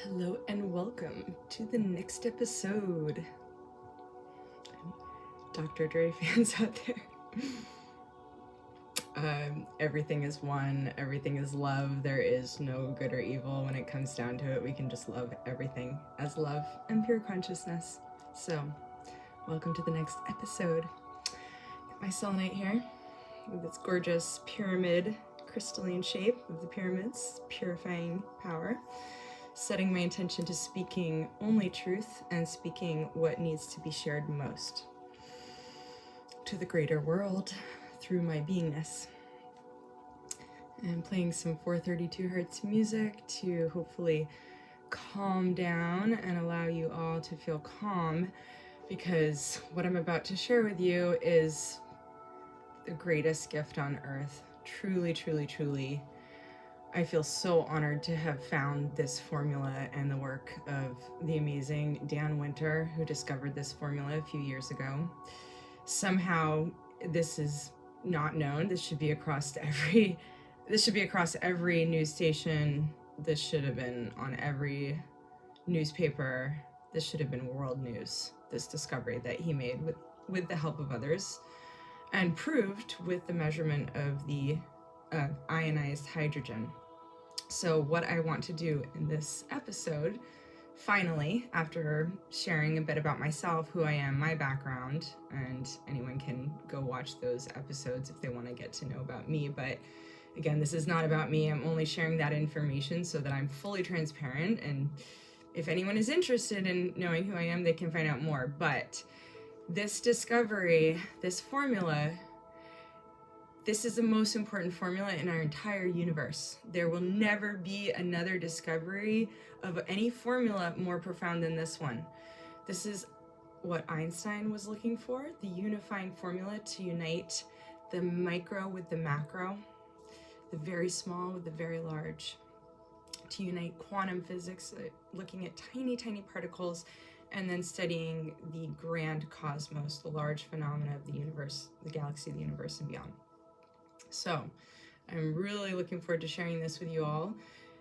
Hello and welcome to the next episode. Dr. Dre fans out there. Everything is one, everything is love. There is no good or evil when it comes down to it. We can just love everything as love and pure consciousness. So, welcome to the next episode. Got my selenite here with its gorgeous pyramid, crystalline shape of the pyramids, purifying power. Setting my intention to speaking only truth and speaking what needs to be shared most to the greater world through my beingness. And playing some 432 hertz music to hopefully calm down and allow you all to feel calm, because what I'm about to share with you is the greatest gift on earth. Truly, truly, truly. I feel so honored to have found this formula and the work of the amazing Dan Winter, who discovered this formula a few years ago. Somehow this is not known. This should be across every news station. This should have been on every newspaper. This should have been world news, this discovery that he made with the help of others, and proved with the measurement of the ionized hydrogen. So what I want to do in this episode, finally, after sharing a bit about myself, who I am, my background, and anyone can go watch those episodes if they want to get to know about me. But again, this is not about me. I'm only sharing that information so that I'm fully transparent. And if anyone is interested in knowing who I am, they can find out more. But this discovery, this formula, this is the most important formula in our entire universe. There will never be another discovery of any formula more profound than this one. This is what Einstein was looking for, the unifying formula to unite the micro with the macro, the very small with the very large, to unite quantum physics, looking at tiny, tiny particles, and then studying the grand cosmos, the large phenomena of the universe, the galaxy, the universe, and beyond. So I'm really looking forward to sharing this with you all.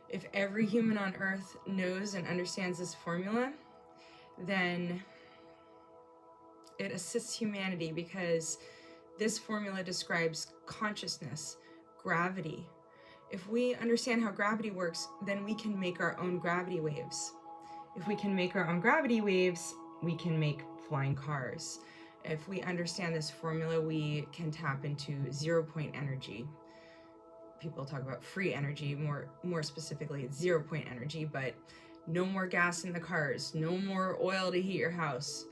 If every human on earth knows and understands this formula, then it assists humanity, because this formula describes consciousness, gravity. If we understand how gravity works, then we can make our own gravity waves. If we can make our own gravity waves, we can make flying cars. If we understand this formula, we can tap into zero-point energy. People talk about free energy, more specifically, it's zero-point energy, but no more gas in the cars, no more oil to heat your house.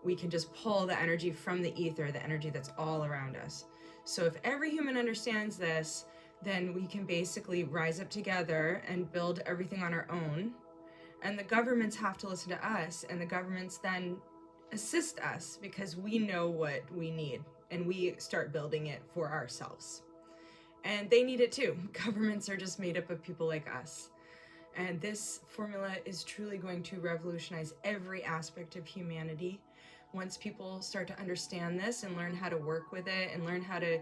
We can just pull the energy from the ether, the energy that's all around us. So if every human understands this, then we can basically rise up together and build everything on our own. And the governments have to listen to us, and the governments then assist us because we know what we need and we start building it for ourselves. And they need it too. Governments are just made up of people like us. And this formula is truly going to revolutionize every aspect of humanity. Once people start to understand this and learn how to work with it and learn how to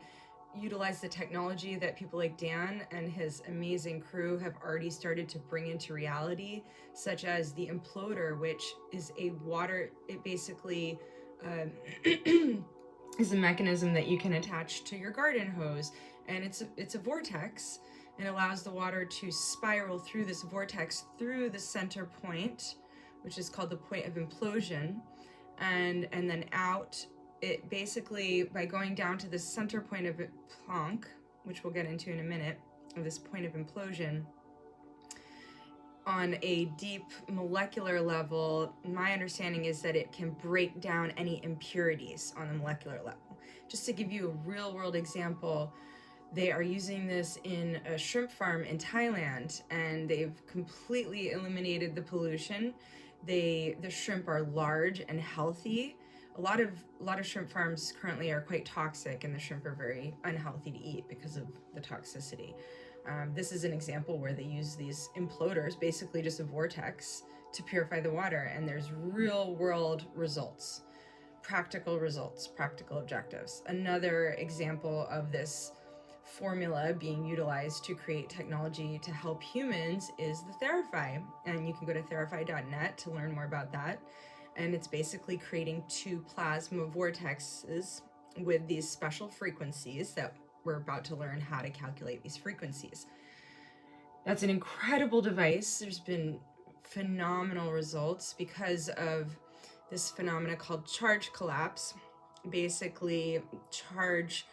utilize the technology that people like Dan and his amazing crew have already started to bring into reality, such as the imploder, which is it basically is a mechanism that you can attach to your garden hose, and it's a vortex, and allows the water to spiral through this vortex through the center point, which is called the point of implosion, and then out. It basically, by going down to the center point of Planck, which we'll get into in a minute, of this point of implosion, on a deep molecular level, my understanding is that it can break down any impurities on a molecular level. Just to give you a real world example, they are using this in a shrimp farm in Thailand, and they've completely eliminated the pollution. The shrimp are large and healthy. A lot of shrimp farms currently are quite toxic, and the shrimp are very unhealthy to eat because of the toxicity. This is an example where they use these imploders, basically just a vortex, to purify the water, and there's real world results, practical objectives. Another example of this formula being utilized to create technology to help humans is the TheraPhire. And you can go to theraphi.net to learn more about that. And it's basically creating two plasma vortexes with these special frequencies that we're about to learn how to calculate these frequencies. That's an incredible device. There's been phenomenal results because of this phenomena called charge collapse. Basically, charge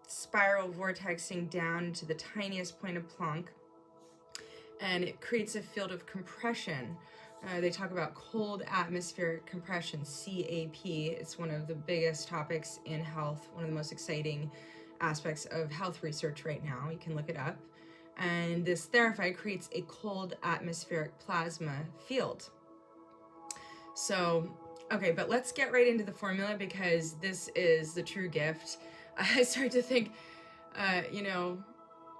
spiral vortexing down into the tiniest point of Planck, and it creates a field of compression. They talk about cold atmospheric compression, CAP. It's one of the biggest topics in health, one of the most exciting aspects of health research right now. You can look it up. And this TheraPhire creates a cold atmospheric plasma field. So, okay, but let's get right into the formula because this is the true gift. I started to think,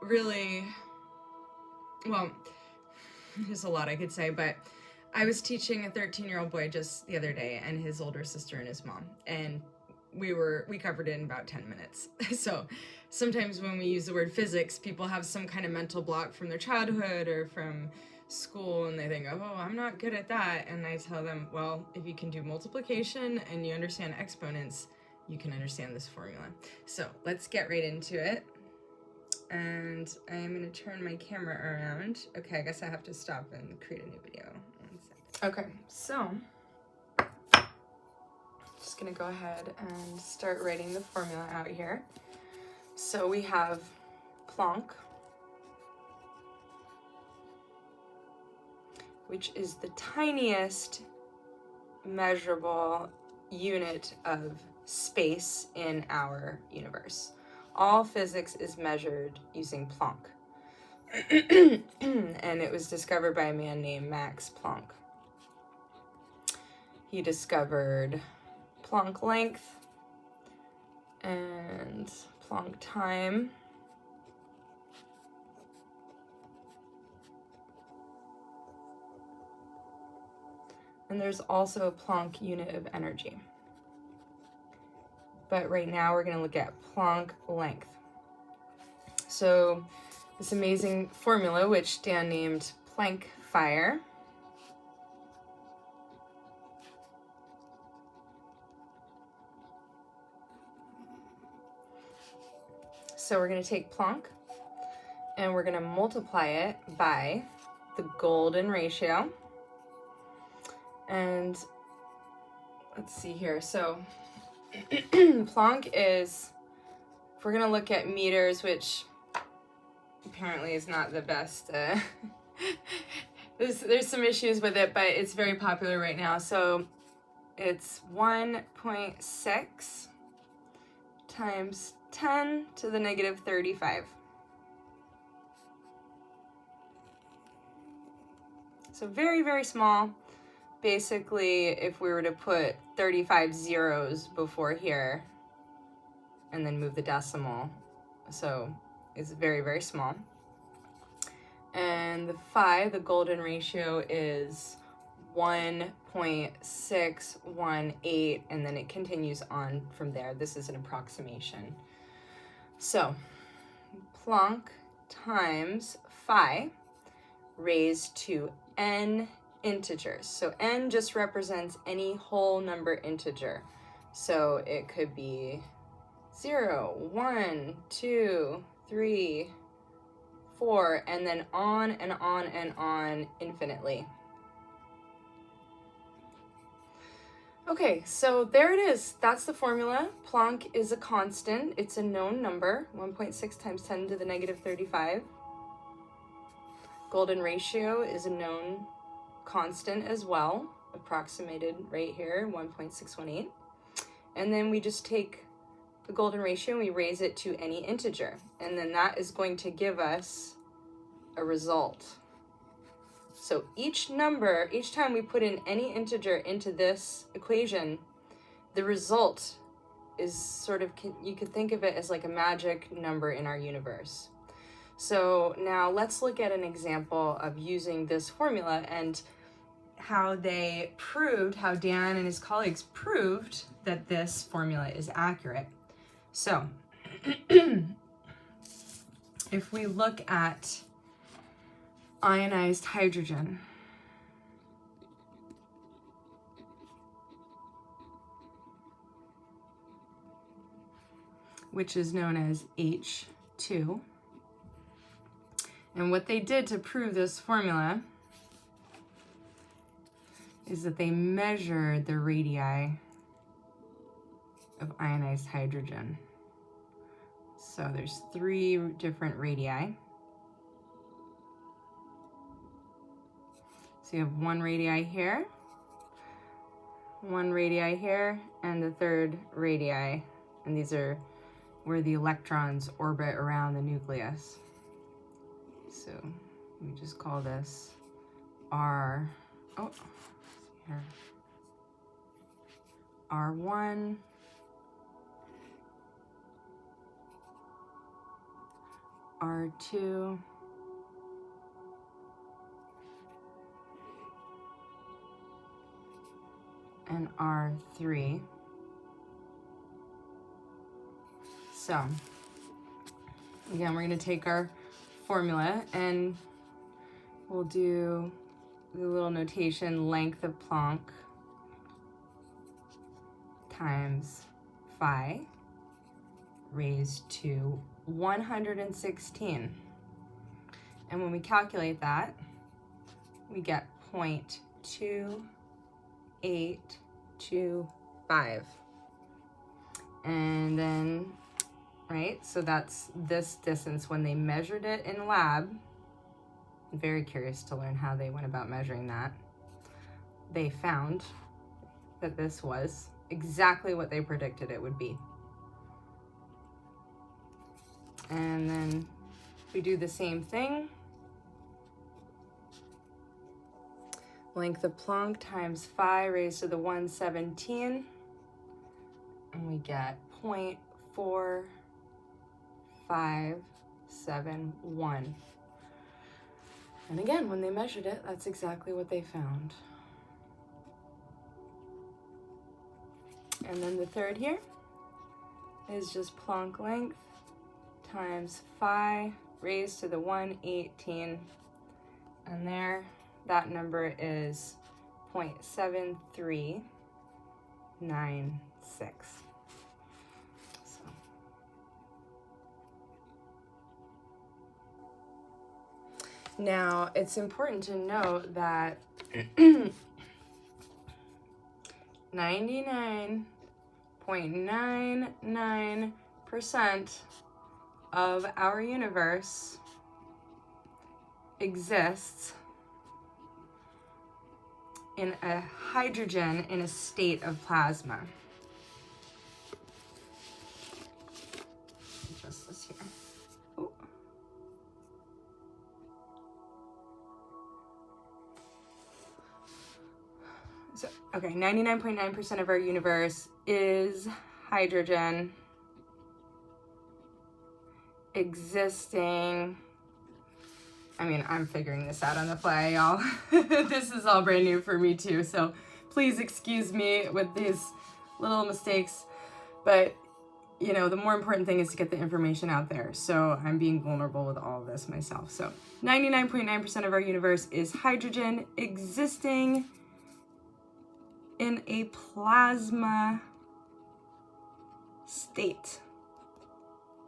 really, well, there's a lot I could say, but I was teaching a 13-year-old boy just the other day and his older sister and his mom, and we covered it in about 10 minutes. So sometimes when we use the word physics, people have some kind of mental block from their childhood or from school, and they think, oh, I'm not good at that. And I tell them, well, if you can do multiplication and you understand exponents, you can understand this formula. So let's get right into it. And I am going to turn my camera around. Okay, I guess I have to stop and create a new video. Okay, so just going to go ahead and start writing the formula out here. So we have Planck, which is the tiniest measurable unit of space in our universe. All physics is measured using Planck. And it was discovered by a man named Max Planck. He discovered Planck length and Planck time. And there's also a Planck unit of energy. But right now we're going to look at Planck length. So this amazing formula, which Dan named PlanckPhire, so we're going to take Planck and we're going to multiply it by the golden ratio. And let's see here. So Planck is, if we're going to look at meters, which apparently is not the best, there's some issues with it, but it's very popular right now. So it's 1.6 times 10 to the negative 35. So very, very small. Basically, if we were to put 35 zeros before here and then move the decimal, so it's very, very small. And the phi, the golden ratio, is 1.618, and then it continues on from there. This is an approximation. So Planck times phi raised to n integers. So n just represents any whole number integer. So it could be 0, 1, 2, 3, 4, and then on and on and on infinitely. Okay, so there it is. That's the formula. Planck is a constant. It's a known number, 1.6 times 10 to the negative 35. Golden ratio is a known constant as well, approximated right here, 1.618. And then we just take the golden ratio and we raise it to any integer. And then that is going to give us a result. So each number, each time we put in any integer into this equation, the result is sort of, you could think of it as like a magic number in our universe. So now let's look at an example of using this formula and how they proved, how Dan and his colleagues proved that this formula is accurate. So if we look at ionized hydrogen, which is known as H2. And what they did to prove this formula is that they measured the radii of ionized hydrogen. So there's 3 different radii. So you have 1 radii here, 1 radii here, and the 3rd radii. And these are where the electrons orbit around the nucleus. So we just call this R, here, R1, R2, and R3. So again, we're going to take our formula and we'll do the little notation length of Planck times phi raised to 116. And when we calculate that, we get 0.2825. And then, right, so that's this distance when they measured it in lab. I'm very curious to learn how they went about measuring that. They found that this was exactly what they predicted it would be. And then we do the same thing. Length of Planck times phi raised to the 117. And we get 0.4571. And again, when they measured it, that's exactly what they found. And then the 3rd here is just Planck length times phi raised to the 118. And there, that number is 0.7396. Now, it's important to note that 99.99% of our universe exists in a hydrogen in a state of plasma. Adjust this here. Ooh. So, okay, 99.9% of our universe is hydrogen existing. I mean, I'm figuring this out on the fly, y'all. This is all brand new for me too, so please excuse me with these little mistakes. But, you know, the more important thing is to get the information out there. So I'm being vulnerable with all of this myself. So 99.9% of our universe is hydrogen existing in a plasma state.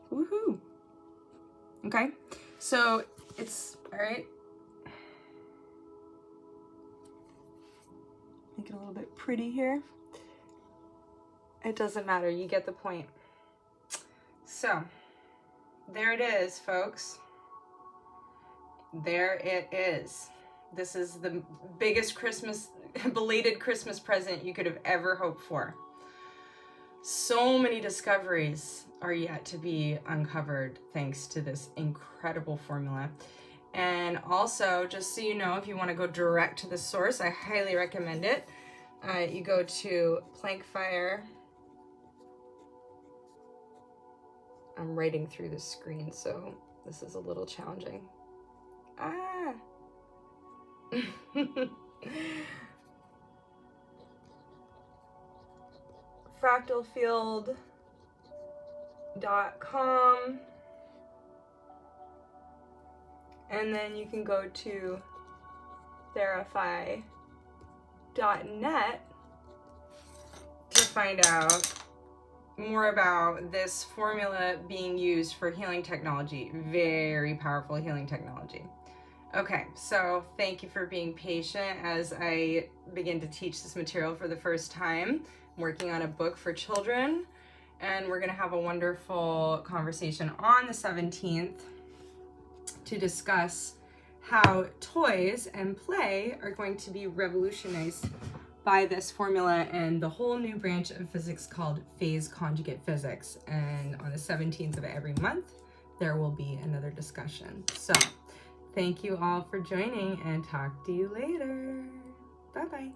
Woohoo. Okay, so it's, all right. Make it a little bit pretty here. It doesn't matter, you get the point. So, there it is, folks. There it is. This is the biggest belated Christmas present you could have ever hoped for. So many discoveries are yet to be uncovered thanks to this incredible formula. And also, just so you know, if you want to go direct to the source, I highly recommend it. You go to PlanckPhire. I'm writing through the screen, so this is a little challenging. fractalfield.com. And then you can go to therify.net to find out more about this formula being used for healing technology. Very powerful healing technology. Okay, so thank you for being patient as I begin to teach this material for the first time. I'm working on a book for children, and we're gonna have a wonderful conversation on the 17th to discuss how toys and play are going to be revolutionized by this formula and the whole new branch of physics called phase conjugate physics. And on the 17th of every month, there will be another discussion. So thank you all for joining, and talk to you later. Bye-bye.